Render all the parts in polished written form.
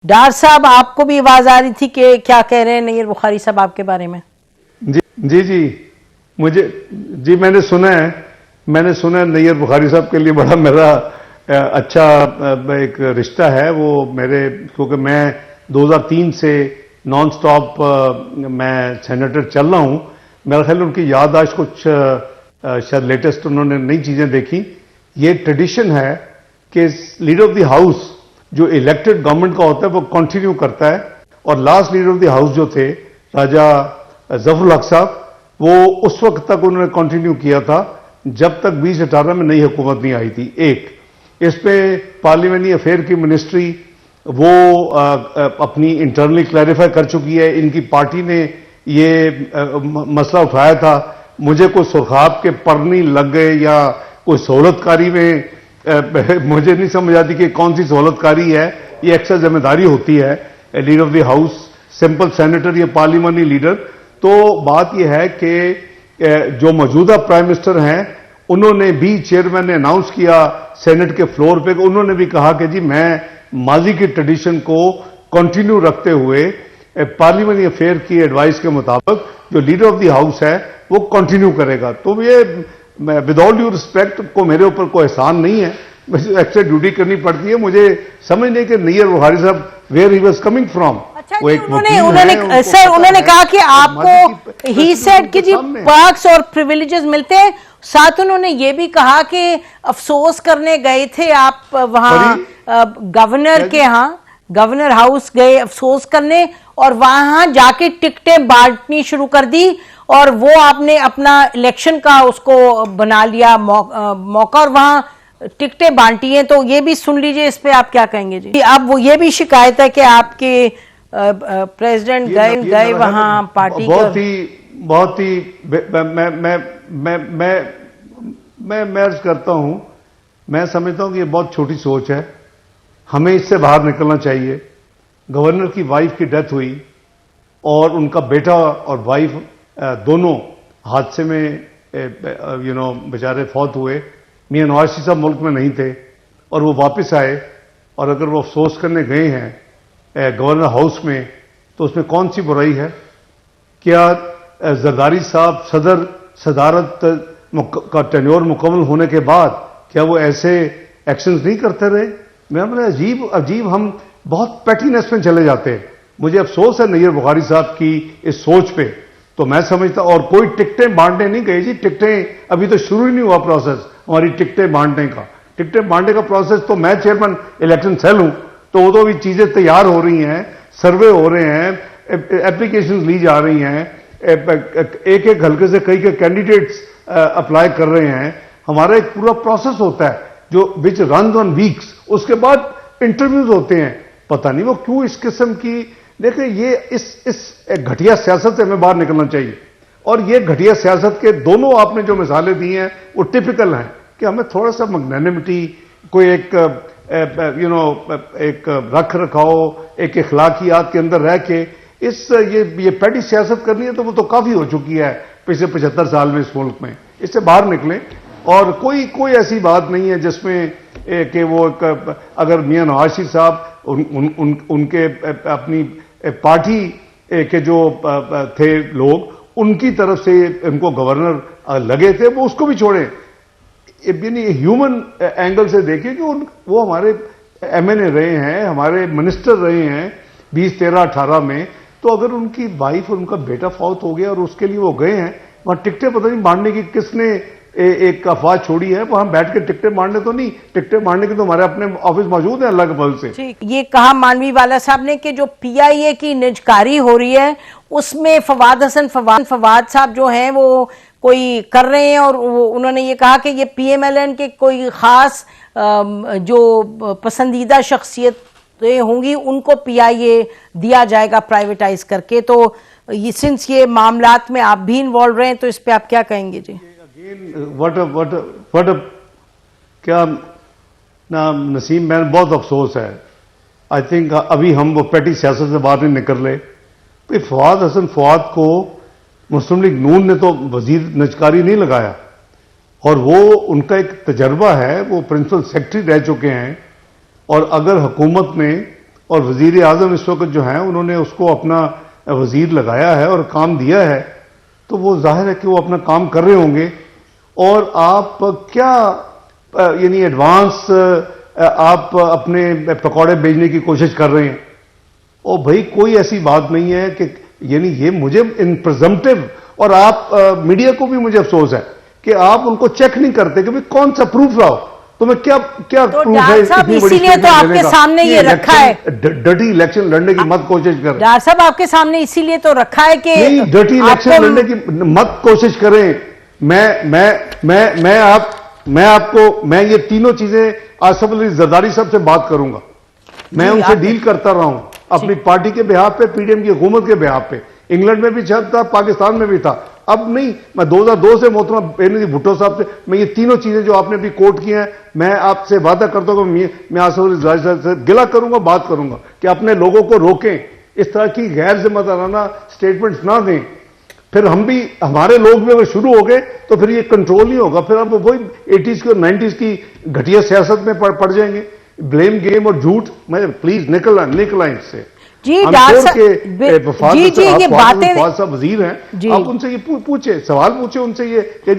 डार साहब, आपको भी आवाज आ रही थी कि क्या कह रहे हैं नैयर बुखारी साहब आपके बारे में? जी जी जी मैंने सुना है नैयर बुखारी साहब के लिए बड़ा मेरा अच्छा एक रिश्ता है वो मेरे, क्योंकि मैं 2003 से नॉन स्टॉप मैं सेनेटर चल रहा हूं। मेरा ख्याल उनकी याददाश्त कुछ शायद लेटेस्ट उन्होंने नई चीजें देखी। ये ट्रेडिशन है कि लीडर ऑफ द हाउस जो इलेक्टेड गवर्नमेंट का होता है वो कंटिन्यू करता है, और last leader of the house जो थे राजा जफरुल हक साहब, वो उस वक्त तक उन्होंने कंटिन्यू किया था जब तक 2018 में नई हुकूमत नहीं आई थी। एक इस पे पार्लियामेंट्री अफेयर की मिनिस्ट्री वो अपनी इंटरनली क्लैरिफाई कर चुकी है। इनकी पार्टी ने ये मसला उठाया था, मुझे कोई सुरखाब के पर नहीं लग गए या कोई सहूलतकारी में मुझे नहीं समझ आती कि कौन सी सहूलतकारी है। ये एक्स्ट्रा जिम्मेदारी होती है leader of the house, simple senator या पार्लियामेंट्री लीडर। तो बात यह है कि जो मौजूदा प्राइम मिनिस्टर हैं उन्होंने भी, चेयरमैन ने अनाउंस किया सेनेट के फ्लोर पे, उन्होंने भी कहा कि जी मैं माजी की ट्रेडिशन को कंटिन्यू रखते हुए पार्लियामेंट्री अफेयर की एडवाइस के मुताबिक जो लीडर ऑफ द हाउस है वो कंटिन्यू करेगा। तो ये विद ऑल ड्यू रिस्पेक्ट को मेरे ऊपर कोई एहसान नहीं है, एक्स्ट्रा ड्यूटी करनी पड़ती है मुझे समझ नहीं कि नैयर बुखारी साहब where he was coming from. अच्छा, उन्होंने कहा कि आपको ही सेड कि जी पर्क्स और प्रिविलेजेस मिलते हैं। साथ उन्होंने ये भी कहा कि अफसोस करने गए थे आप वहां गवर्नर के यहाँ, गवर्नर हाउस गए अफसोस करने, और वहां जाके टिकटें बांटनी शुरू कर दी, और वो आपने अपना इलेक्शन का उसको बना लिया मौका, और वहां टिकटें बांटी हैं। तो ये भी सुन लीजिए, इस पे आप क्या कहेंगे जी? अब वो ये भी शिकायत है कि आपके प्रेसिडेंट गए वहां पार्टी बहुत ही मैं अर्ज करता हूं, मैं समझता हूं कि ये बहुत छोटी सोच है, हमें इससे बाहर निकलना चाहिए। गवर्नर की वाइफ की डेथ हुई और उनका बेटा और वाइफ दोनों हादसे में बेचारे फौत हुए। मियां नवाज शरीफ साहब मुल्क में नहीं थे और वो वापस आए, और अगर वो अफसोस करने गए हैं गवर्नर हाउस में तो उसमें कौन सी बुराई है? क्या जरदारी साहब सदारत का टेन्योर मुकम्मल होने के बाद क्या वो ऐसे एक्शंस नहीं करते रहे? मैं अजीब हम बहुत पैटीनेस में चले जाते हैं। मुझे अफसोस है नैयर बुखारी साहब की इस सोच पे। तो मैं समझता, और कोई टिकटें बांटने नहीं गए जी, टिकटें अभी तो शुरू ही नहीं हुआ प्रोसेस हमारी टिकटें बांटने का प्रोसेस। तो मैं चेयरमैन इलेक्शन सेल हूं, तो वो तो भी चीजें तैयार हो रही हैं, सर्वे हो रहे हैं, एप्लीकेशंस ली जा रही हैं, एक एक हल्के से कई कैंडिडेट्स अप्लाई कर रहे हैं। हमारा एक पूरा प्रोसेस होता है जो विच रन ऑन वीक्स, उसके बाद इंटरव्यूज होते हैं। पता नहीं वो क्यों इस किस्म की, देखिए ये इस घटिया सियासत से हमें बाहर निकलना चाहिए। और ये घटिया सियासत के दोनों आपने जो मिसालें दी हैं वो टिपिकल हैं कि हमें थोड़ा सा मैग्नेनिमिटी, कोई एक एक रख रखाव, एक इखलाकियात के अंदर रह के ये पैटी सियासत करनी है तो वो तो काफी हो चुकी है पिछले 75 साल में इस मुल्क में। इससे बाहर निकलें, और कोई ऐसी बात नहीं है जिसमें कि वो अगर मियां नवाज शरीफ साहब उनके अपनी पार्टी के जो थे लोग, उनकी तरफ से उनको गवर्नर लगे थे, वो उसको भी छोड़ें। ह्यूमन एंगल से देखिए कि वो हमारे एमएनए रहे हैं, हमारे मिनिस्टर रहे हैं 20, 13, 18 में। तो अगर उनकी वाइफ और उनका बेटा फौत हो गया और उसके लिए वो गए हैं वहां, टिकटें पता नहीं बांटने की किसने एक अफवाह छोड़ी है, वहां बैठ के टिकटें बांटने तो नहीं, टिकटें बांटने के तो हमारे अपने ऑफिस मौजूद है अल्लाह के फजल से। ये कहा मानवी वाला साहब ने कि जो पीआईए की निजकारी हो रही है उसमें फवाद साहब जो हैं वो कोई कर रहे हैं, और उन्होंने ये कहा कि ये पीएमएलएन के कोई खास जो पसंदीदा शख्सियतें होंगी उनको पीआईए दिया जाएगा प्राइवेटाइज करके। तो सिंस ये मामलात में आप भी इन्वॉल्व रहे हैं, तो इस पे आप क्या कहेंगे जी? क्या ना नसीम, मैं बहुत अफसोस है। आई थिंक अभी हम वो पैटी सियासत से बाहर नहीं निकल रहे। फवाद हसन फवाद को मुस्लिम लीग नून ने तो वजीर निजकारी नहीं लगाया, और वो उनका एक तजर्बा है, वो प्रिंसिपल सेक्रेटरी रह चुके हैं। और अगर हुकूमत में और वजीर आजम इस वक्त जो है उन्होंने उसको अपना वजीर लगाया है और काम दिया है, तो वो जाहिर है कि वो अपना काम कर रहे होंगे। और आप क्या यानी एडवांस आप अपने पकौड़े बेचने की कोशिश कर रहे हैं। और भाई कोई ऐसी बात नहीं है कि यानी ये मुझे इन प्रिजम्पटिव, और आप मीडिया को भी मुझे अफसोस है कि आप उनको चेक नहीं करते कि भाई कौन सा प्रूफ लाओ, तुम्हें क्या क्या तो प्रूफ है इसीलिए तो आपके सामने ये रखा है, डर्टी इलेक्शन लड़ने की मत कोशिश करें। डॉक्टर साहब आपके सामने इसीलिए तो रखा है कि नहीं, डर्टी इलेक्शन लड़ने की मत कोशिश करें। मैं ये तीनों चीजें आसिफ अली जरदारी साहब से बात करूंगा। मैं उनसे डील करता रहा हूं अपनी पार्टी के बिहाफ पे, पीडीएम की हुकूमत के बिहाफ पे। इंग्लैंड में भी था, पाकिस्तान में भी था, अब नहीं। मैं 2002 से मोहतरमा बेनजीर भुट्टो साहब से मैं ये तीनों चीजें जो आपने भी कोट की हैं, मैं आपसे वादा करता हूं कि मैं आसिफ अली जरदारी साहब से गिला करूंगा, बात करूंगा कि अपने लोगों को रोकें, इस तरह की गैर जिम्मेदाराना स्टेटमेंट्स ना दें। फिर हम भी, हमारे लोग भी अगर शुरू हो गए तो फिर ये कंट्रोल नहीं होगा, फिर अब वही 80s की और 90s की घटिया सियासत में पड़ जाएंगे, ब्लेम गेम और झूठ। मैं प्लीज निकल इससे। जी ये बातें साहब वजीर हैं, आप उनसे ये पूछे, सवाल पूछे उनसे ये कि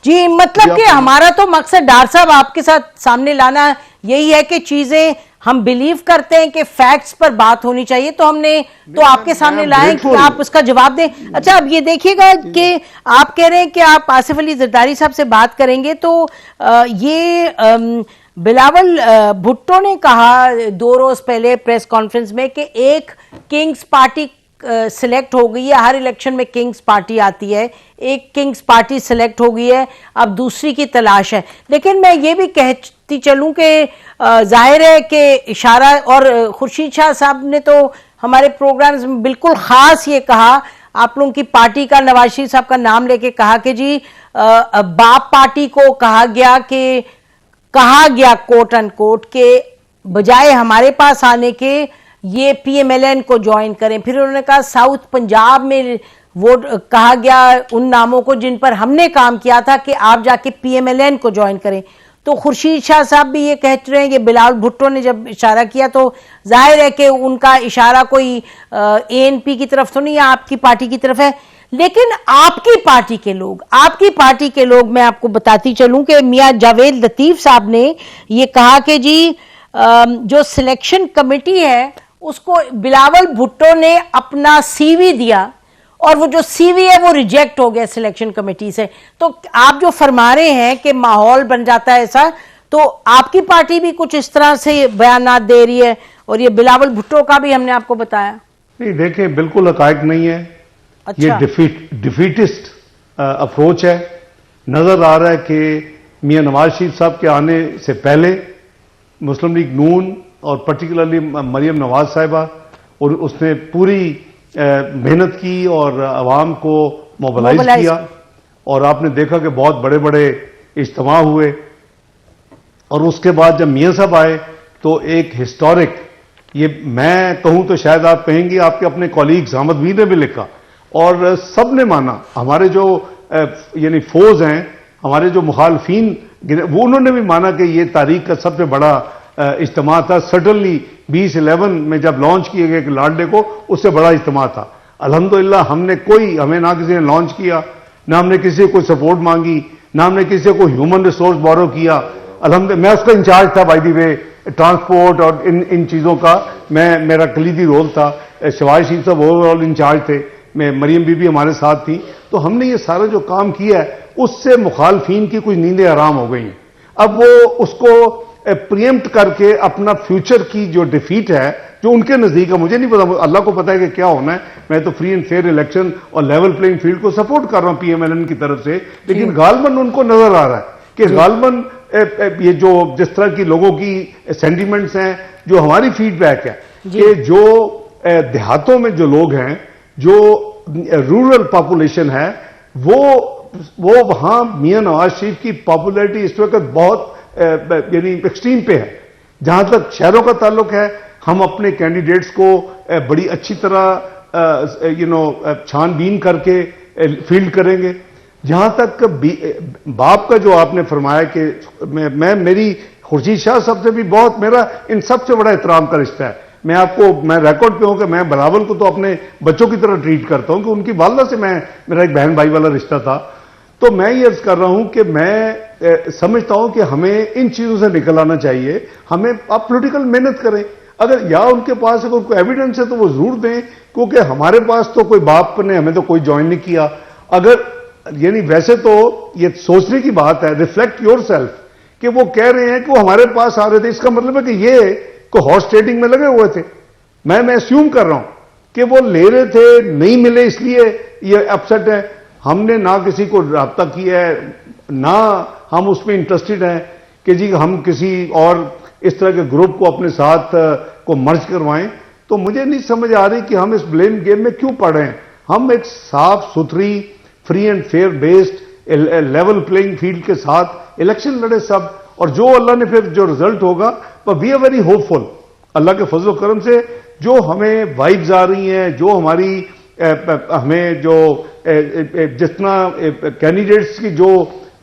जी मतलब कि हमारा तो मकसद डॉक्टर साहब आपके साथ सामने लाना यही है कि चीजें हम बिलीव करते हैं कि फैक्ट्स पर बात होनी चाहिए, तो हमने तो आपके सामने लाए कि आप उसका जवाब दें। अच्छा, अब ये देखिएगा कि आप कह रहे हैं कि आप आसिफ अली जरदारी साहब से बात करेंगे, तो ये बिलावल भुट्टो ने कहा 2 रोज पहले प्रेस कॉन्फ्रेंस में कि एक किंग्स पार्टी सिलेक्ट हो गई है। हर इलेक्शन में किंग्स पार्टी आती है, एक किंग्स पार्टी सिलेक्ट हो गई है, अब दूसरी की तलाश है। लेकिन मैं ये भी कहती चलूं कि जाहिर है कि इशारा, और खुर्शीद शाह साहब ने तो हमारे प्रोग्राम्स में बिल्कुल खास ये कहा, आप लोगों की पार्टी का, नवाज शरीफ साहब का नाम लेके कहा कि जी बाप पार्टी को कहा गया कोट अनकोट के बजाय हमारे पास आने के ये पीएमएलएन को ज्वाइन करें। फिर उन्होंने कहा साउथ पंजाब में वोट कहा गया उन नामों को जिन पर हमने काम किया था कि आप जाके पीएमएलएन को ज्वाइन करें। तो खुर्शीद शाह साहब भी ये कह रहे हैं कि बिलावल भुट्टो ने जब इशारा किया तो जाहिर है कि उनका इशारा कोई एएनपी की तरफ तो नहीं है, आपकी पार्टी की तरफ है। लेकिन आपकी पार्टी के लोग मैं आपको बताती चलूं कि मियां जावेद लतीफ साहब ने ये कहा कि जी जो सिलेक्शन कमेटी है उसको बिलावल भुट्टो ने अपना सीवी दिया और वो जो सीवी है वो रिजेक्ट हो गया सिलेक्शन कमेटी से। तो आप जो फरमा रहे हैं कि माहौल बन जाता है ऐसा, तो आपकी पार्टी भी कुछ इस तरह से बयान दे रही है, और ये बिलावल भुट्टो का भी हमने आपको बताया। नहीं, देखें, बिल्कुल हकायक नहीं है। अच्छा। ये डिफीटिस्ट अप्रोच है। नजर आ रहा है कि मियां नवाज शरीफ साहब के आने से पहले मुस्लिम लीग नून और पर्टिकुलरली मरियम नवाज साहिबा, और उसने पूरी मेहनत की और अवाम को मोबिलाइज किया, और आपने देखा कि बहुत बड़े बड़े इज्तिमा हुए। और उसके बाद जब मियां साहब आए तो एक हिस्टोरिक, ये मैं कहूं तो शायद आप कहेंगे आपके अपने कॉलीग्स अहमद मीर ने भी लिखा और सब ने माना, हमारे जो यानी फोज हैं, हमारे जो मुखालफीन, वो उन्होंने भी माना कि ये तारीख का सबसे बड़ा इज्तिमा था। सडनली 2011 में जब लॉन्च किए गए लॉर्ड डे को, उससे बड़ा इज्तिमा था। अल्हम्दुलिल्लाह हमें ना किसी ने लॉन्च किया, ना हमने किसी से कोई सपोर्ट मांगी, ना हमने किसी से कोई ह्यूमन रिसोर्स बोरो किया। अल्हम्दुलिल्लाह मैं उसका इंचार्ज था, बाय द वे, ट्रांसपोर्ट और इन चीजों का मेरा कलीदी रोल था। शवाज शरीफ साहब ओवरऑल इंचार्ज थे, मरियम बीबी हमारे साथ थी। तो हमने ये सारा जो काम किया है उससे मुखालफीन की कुछ नींदें आराम हो गई हैं। अब वो उसको प्रियम्प्ट करके अपना फ्यूचर की जो डिफीट है, जो उनके नजदीक है, मुझे नहीं पता, अल्लाह को पता है कि क्या होना है। मैं तो फ्री एंड फेयर इलेक्शन और लेवल प्लेइंग फील्ड को सपोर्ट कर रहा हूं पीएमएलएन की तरफ से, लेकिन गालबन उनको नजर आ रहा है कि गालबन ये जो जिस तरह की लोगों की सेंटिमेंट्स हैं, जो हमारी फीडबैक है कि जो देहातों में जो लोग हैं, जो रूरल पॉपुलेशन है, वो वहां मियां नवाज शरीफ की पॉपुलैरिटी इस वक्त बहुत यानी एक्सट्रीम पे है। जहां तक शहरों का ताल्लुक है, हम अपने कैंडिडेट्स को बड़ी अच्छी तरह छानबीन करके फील्ड करेंगे। जहां तक बाप का जो आपने फरमाया कि मैं मेरी खुर्शीद शाह साहब से भी बहुत, मेरा इन सबसे बड़ा एहतराम का रिश्ता है। मैं रिकॉर्ड पे हूं कि मैं बिलावल को तो अपने बच्चों की तरह ट्रीट करता हूं कि उनकी वालदा से मेरा एक बहन भाई वाला रिश्ता था। तो मैं ये अर्ज कर रहा हूं कि मैं समझता हूं कि हमें इन चीजों से निकल आना चाहिए। हमें आप पॉलिटिकल मेहनत करें, अगर या उनके पास अगर कोई एविडेंस है तो वो जरूर दें, क्योंकि हमारे पास तो कोई बाप ने हमें तो कोई ज्वाइन नहीं किया। अगर यानी वैसे तो ये सोचने की बात है, रिफ्लेक्ट योरसेल्फ, कि वो कह रहे हैं कि वो हमारे पास आ रहे थे, इसका मतलब है कि ये को हॉर्स ट्रेडिंग में लगे हुए थे। मैं अस्यूम कर रहा हूं कि वो ले रहे थे, नहीं मिले इसलिए ये अपसेट है। हमने ना किसी को राब्ता किया है, ना हम उसमें इंटरेस्टेड हैं कि जी हम किसी और इस तरह के ग्रुप को अपने साथ को मर्ज करवाएं। तो मुझे नहीं समझ आ रही कि हम इस ब्लेम गेम में क्यों पड़ रहे हैं। हम एक साफ सुथरी, free and fair based level playing field के साथ इलेक्शन लड़े सब, और जो अल्लाह ने फिर जो रिजल्ट होगा, पर वी आर वेरी होपफुल अल्लाह के फजल करम से। जो हमें वाइब्स आ रही हैं, जो हमारी हमें जो जितना कैंडिडेट्स की जो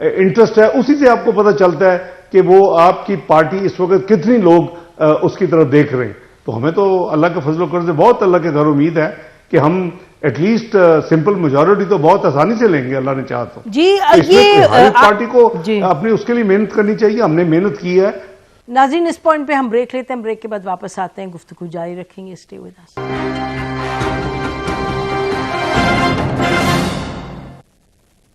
इंटरेस्ट है, उसी से आपको पता चलता है कि वो आपकी पार्टी इस वक्त कितनी लोग उसकी तरफ देख रहे हैं। तो हमें तो अल्लाह के फजल करम से बहुत अल्लाह के घर उम्मीद है कि हम एटलीस्ट सिंपल मेजॉरिटी तो बहुत आसानी से लेंगे, अल्लाह ने चाहा तो। जी ये हर पार्टी को अपनी उसके लिए मेहनत करनी चाहिए, हमने मेहनत की है। नाज़रीन, इस पॉइंट पे हम ब्रेक लेते हैं, ब्रेक के बाद वापस आते हैं, गुफ्तगू जारी रखेंगे। Stay with us.